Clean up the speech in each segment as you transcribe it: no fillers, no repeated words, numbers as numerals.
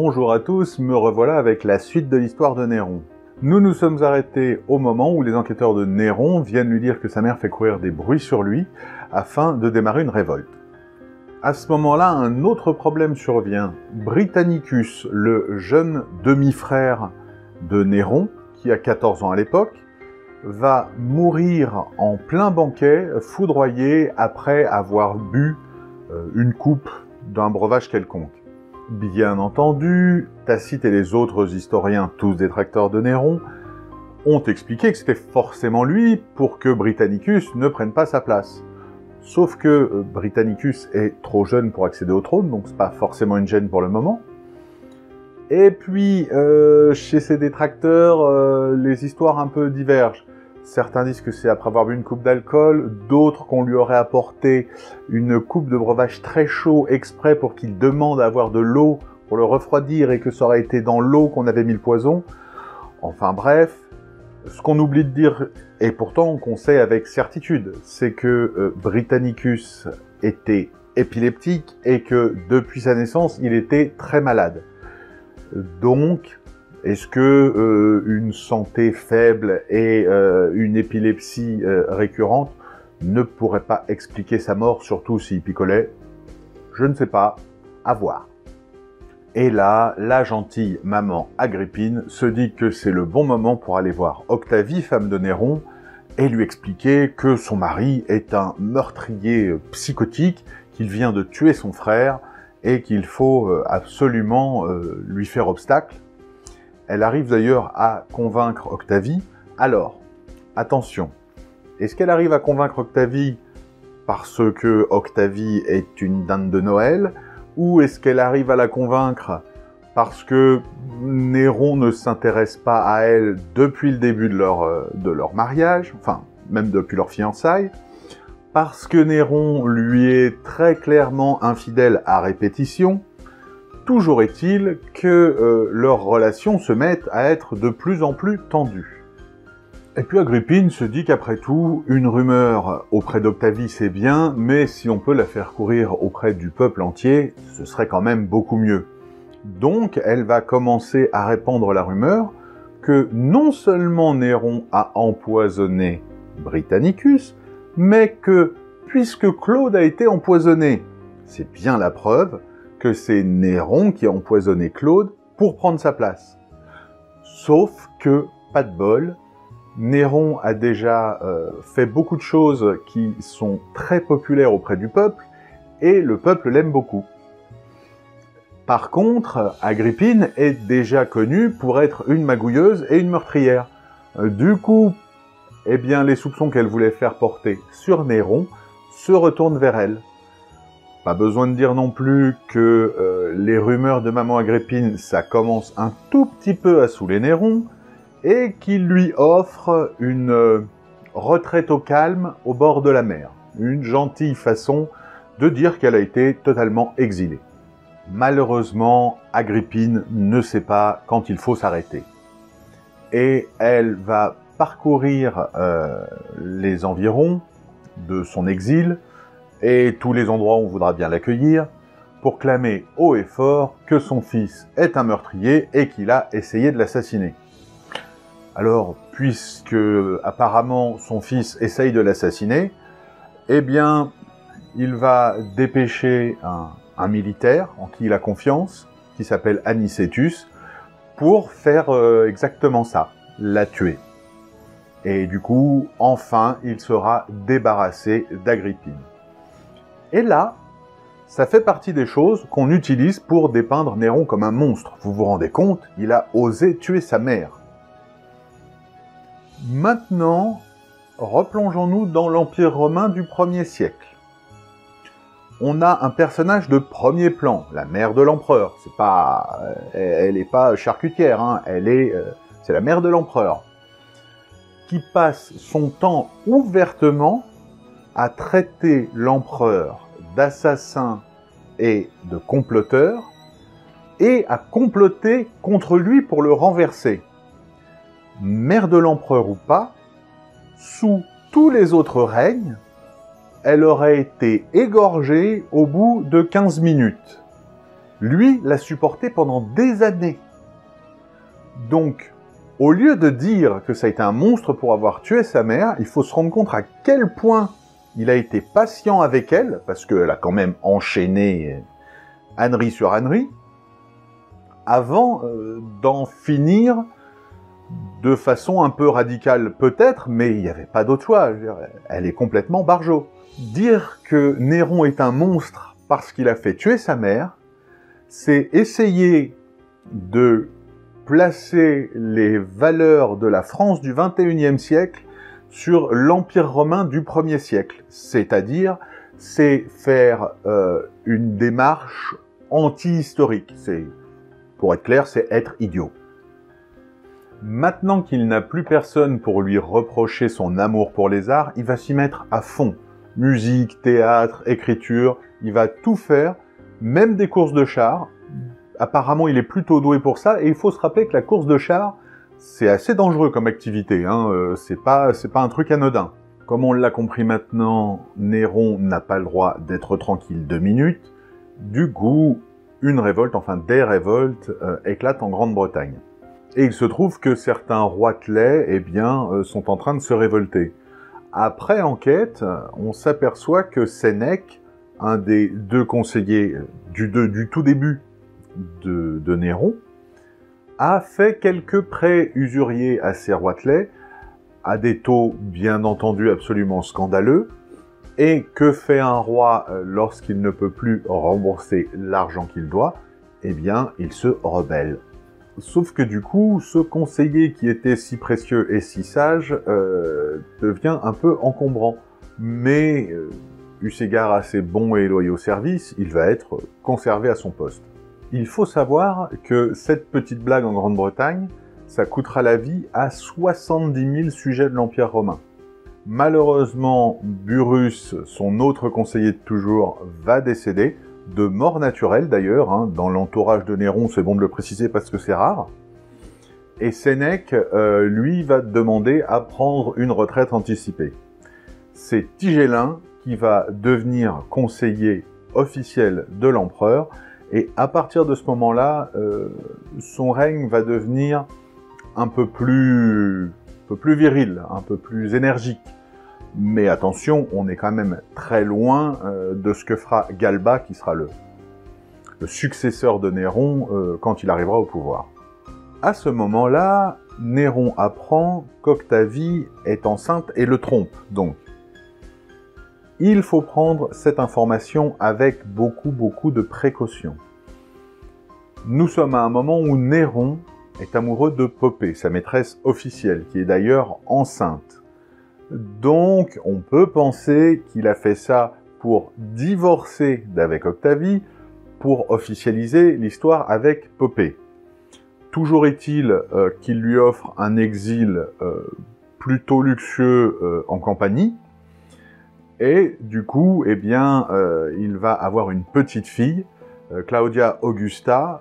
Bonjour à tous, me revoilà avec la suite de l'histoire de Néron. Nous nous sommes arrêtés au moment où les enquêteurs de Néron viennent lui dire que sa mère fait courir des bruits sur lui afin de démarrer une révolte. À ce moment-là, un autre problème survient. Britannicus, le jeune demi-frère de Néron, qui a 14 ans à l'époque, va mourir en plein banquet, foudroyé après avoir bu une coupe d'un breuvage quelconque. Bien entendu, Tacite et les autres historiens, tous détracteurs de Néron, ont expliqué que c'était forcément lui pour que Britannicus ne prenne pas sa place. Sauf que Britannicus est trop jeune pour accéder au trône, donc c'est pas forcément une gêne pour le moment. Et puis, chez ces détracteurs, les histoires un peu divergent. Certains disent que c'est après avoir bu une coupe d'alcool, d'autres qu'on lui aurait apporté une coupe de breuvage très chaud exprès pour qu'il demande à avoir de l'eau pour le refroidir et que ça aurait été dans l'eau qu'on avait mis le poison. Enfin bref, ce qu'on oublie de dire, et pourtant qu'on sait avec certitude, c'est que Britannicus était épileptique et que depuis sa naissance, il était très malade. Donc, est-ce que une santé faible et une épilepsie récurrente ne pourrait pas expliquer sa mort, surtout s'il picolait? Je ne sais pas, à voir. Et là, la gentille maman Agrippine se dit que c'est le bon moment pour aller voir Octavie, femme de Néron, et lui expliquer que son mari est un meurtrier psychotique, qu'il vient de tuer son frère, et qu'il faut absolument lui faire obstacle. Elle arrive d'ailleurs à convaincre Octavie. Alors, attention, est-ce qu'elle arrive à convaincre Octavie parce que Octavie est une dinde de Noël, ou est-ce qu'elle arrive à la convaincre parce que Néron ne s'intéresse pas à elle depuis le début de leur mariage, enfin, même depuis leur fiançailles, parce que Néron lui est très clairement infidèle à répétition? Toujours est-il que leurs relations se mettent à être de plus en plus tendues. Et puis Agrippine se dit qu'après tout, une rumeur auprès d'Octavie c'est bien, mais si on peut la faire courir auprès du peuple entier, ce serait quand même beaucoup mieux. Donc elle va commencer à répandre la rumeur que non seulement Néron a empoisonné Britannicus, mais que, puisque Claude a été empoisonné, c'est bien la preuve que c'est Néron qui a empoisonné Claude pour prendre sa place. Sauf que, pas de bol, Néron a déjà fait beaucoup de choses qui sont très populaires auprès du peuple, et le peuple l'aime beaucoup. Par contre, Agrippine est déjà connue pour être une magouilleuse et une meurtrière. Du coup, eh bien, les soupçons qu'elle voulait faire porter sur Néron se retournent vers elle. Pas besoin de dire non plus que les rumeurs de maman Agrippine, ça commence un tout petit peu à saouler Néron, et qu'il lui offre une retraite au calme au bord de la mer. Une gentille façon de dire qu'elle a été totalement exilée. Malheureusement, Agrippine ne sait pas quand il faut s'arrêter. Et elle va parcourir les environs de son exil, et tous les endroits où on voudra bien l'accueillir, pour clamer haut et fort que son fils est un meurtrier et qu'il a essayé de l'assassiner. Alors, puisque apparemment son fils essaye de l'assassiner, eh bien, il va dépêcher un militaire en qui il a confiance, qui s'appelle Anicetus, pour faire exactement ça, la tuer. Et du coup, enfin, il sera débarrassé d'Agrippine. Et là, ça fait partie des choses qu'on utilise pour dépeindre Néron comme un monstre. Vous vous rendez compte? Il a osé tuer sa mère. Maintenant, replongeons-nous dans l'Empire romain du 1er siècle. On a un personnage de premier plan, la mère de l'empereur. C'est pas, elle n'est pas charcutière, hein. C'est la mère de l'empereur, qui passe son temps ouvertement à traiter l'empereur d'assassin et de comploteur, et à comploter contre lui pour le renverser. Mère de l'empereur ou pas, sous tous les autres règnes, elle aurait été égorgée au bout de 15 minutes. Lui l'a supporté pendant des années. Donc, au lieu de dire que ça a été un monstre pour avoir tué sa mère, il faut se rendre compte à quel point il a été patient avec elle, parce qu'elle a quand même enchaîné ânerie sur ânerie, avant d'en finir de façon un peu radicale peut-être, mais il n'y avait pas d'autre choix. Elle est complètement barjot. Dire que Néron est un monstre parce qu'il a fait tuer sa mère, c'est essayer de placer les valeurs de la France du XXIe siècle sur l'Empire romain du 1er siècle. C'est-à-dire, c'est faire une démarche anti-historique. Pour être clair, c'est être idiot. Maintenant qu'il n'a plus personne pour lui reprocher son amour pour les arts, il va s'y mettre à fond. Musique, théâtre, écriture, il va tout faire, même des courses de chars. Apparemment, il est plutôt doué pour ça, et il faut se rappeler que la course de chars, c'est assez dangereux comme activité, hein. C'est pas un truc anodin. Comme on l'a compris maintenant, Néron n'a pas le droit d'être tranquille 2 minutes. Du coup, une révolte, enfin des révoltes, éclatent en Grande-Bretagne. Et il se trouve que certains roitelets, eh bien, sont en train de se révolter. Après enquête, on s'aperçoit que Sénèque, un des 2 conseillers du tout début de Néron, a fait quelques prêts usuriers à ses roitelets, à des taux bien entendu absolument scandaleux. Et que fait un roi lorsqu'il ne peut plus rembourser l'argent qu'il doit? Eh bien, il se rebelle. Sauf que du coup, ce conseiller qui était si précieux et si sage devient un peu encombrant. Mais, eu égard à ses bons et loyaux services, il va être conservé à son poste. Il faut savoir que cette petite blague en Grande-Bretagne, ça coûtera la vie à 70 000 sujets de l'Empire romain. Malheureusement, Burrus, son autre conseiller de toujours, va décéder, de mort naturelle d'ailleurs, hein. Dans l'entourage de Néron, c'est bon de le préciser parce que c'est rare. Et Sénèque, lui, va demander à prendre une retraite anticipée. C'est Tigellin qui va devenir conseiller officiel de l'empereur, et à partir de ce moment-là, son règne va devenir un peu plus viril, un peu plus énergique. Mais attention, on est quand même très loin de ce que fera Galba, qui sera le successeur de Néron quand il arrivera au pouvoir. À ce moment-là, Néron apprend qu'Octavie est enceinte et le trompe, donc. Il faut prendre cette information avec beaucoup de précaution. Nous sommes à un moment où Néron est amoureux de Poppée, sa maîtresse officielle, qui est d'ailleurs enceinte. Donc, on peut penser qu'il a fait ça pour divorcer d'avec Octavie, pour officialiser l'histoire avec Poppée. Toujours est-il qu'il lui offre un exil plutôt luxueux en Campanie, et du coup, eh bien, il va avoir une petite fille, Claudia Augusta,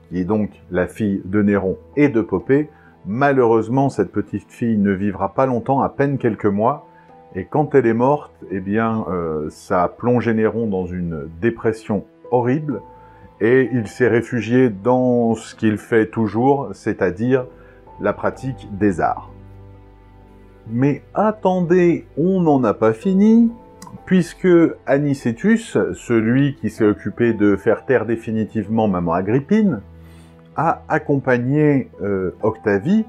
qui est donc la fille de Néron et de Poppée. Malheureusement, cette petite fille ne vivra pas longtemps, à peine quelques mois, et quand elle est morte, eh bien, ça a plongé Néron dans une dépression horrible, et il s'est réfugié dans ce qu'il fait toujours, c'est-à-dire la pratique des arts. Mais attendez, on n'en a pas fini, puisque Anicetus, celui qui s'est occupé de faire taire définitivement maman Agrippine, a accompagné Octavie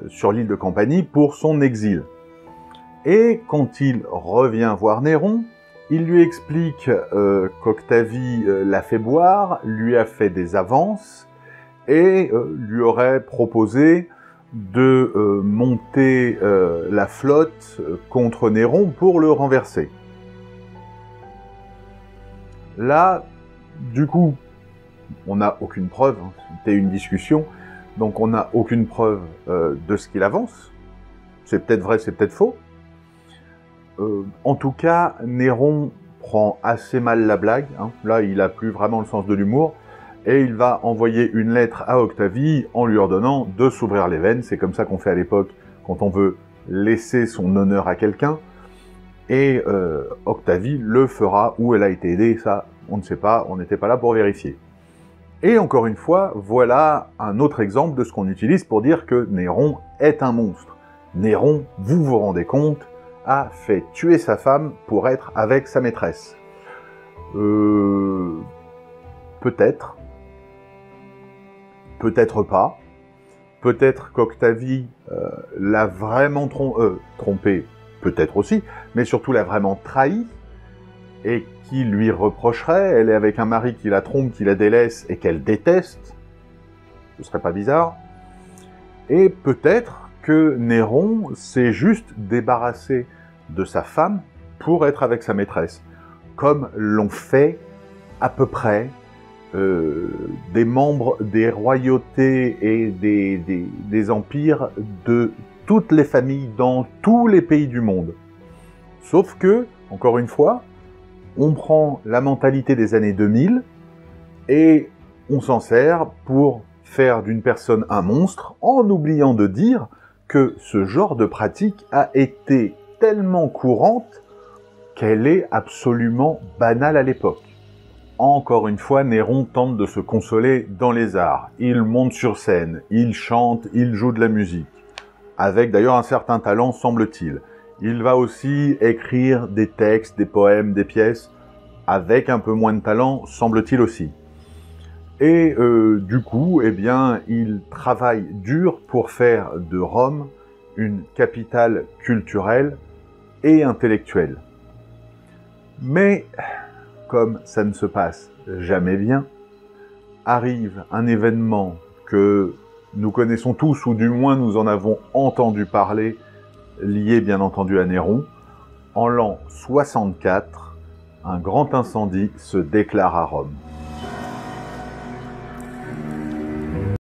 sur l'île de Campanie pour son exil. Et quand il revient voir Néron, il lui explique qu'Octavie l'a fait boire, lui a fait des avances, et lui aurait proposé de monter la flotte contre Néron pour le renverser. Là, du coup, on n'a aucune preuve, hein, c'était une discussion, donc on n'a aucune preuve de ce qu'il avance. C'est peut-être vrai, c'est peut-être faux. En tout cas, Néron prend assez mal la blague, hein. Là il n'a plus vraiment le sens de l'humour, et il va envoyer une lettre à Octavie en lui ordonnant de s'ouvrir les veines. C'est comme ça qu'on fait à l'époque quand on veut laisser son honneur à quelqu'un, et Octavie le fera. Où elle a été aidée, ça on ne sait pas, on n'était pas là pour vérifier. Et encore une fois, voilà un autre exemple de ce qu'on utilise pour dire que Néron est un monstre. Néron, vous vous rendez compte, a fait tuer sa femme pour être avec sa maîtresse. Peut-être. Peut-être pas. Peut-être qu'Octavie l'a vraiment trompé, peut-être aussi, mais surtout l'a vraiment trahi, et qui lui reprocherait, elle est avec un mari qui la trompe, qui la délaisse et qu'elle déteste. Ce serait pas bizarre. Et peut-être que Néron s'est juste débarrassé de sa femme pour être avec sa maîtresse, comme l'ont fait à peu près des membres des royautés et des empires de toutes les familles dans tous les pays du monde. Sauf que, encore une fois, on prend la mentalité des années 2000 et on s'en sert pour faire d'une personne un monstre en oubliant de dire que ce genre de pratique a été tellement courante qu'elle est absolument banale à l'époque. Encore une fois, Néron tente de se consoler dans les arts. Il monte sur scène, il chante, il joue de la musique. Avec d'ailleurs un certain talent, semble-t-il. Il va aussi écrire des textes, des poèmes, des pièces, avec un peu moins de talent, semble-t-il aussi. Et du coup, eh bien, il travaille dur pour faire de Rome une capitale culturelle et intellectuelle. Mais comme ça ne se passe jamais bien, arrive un événement que nous connaissons tous, ou du moins nous en avons entendu parler, lié bien entendu à Néron. En l'an 64, un grand incendie se déclare à Rome.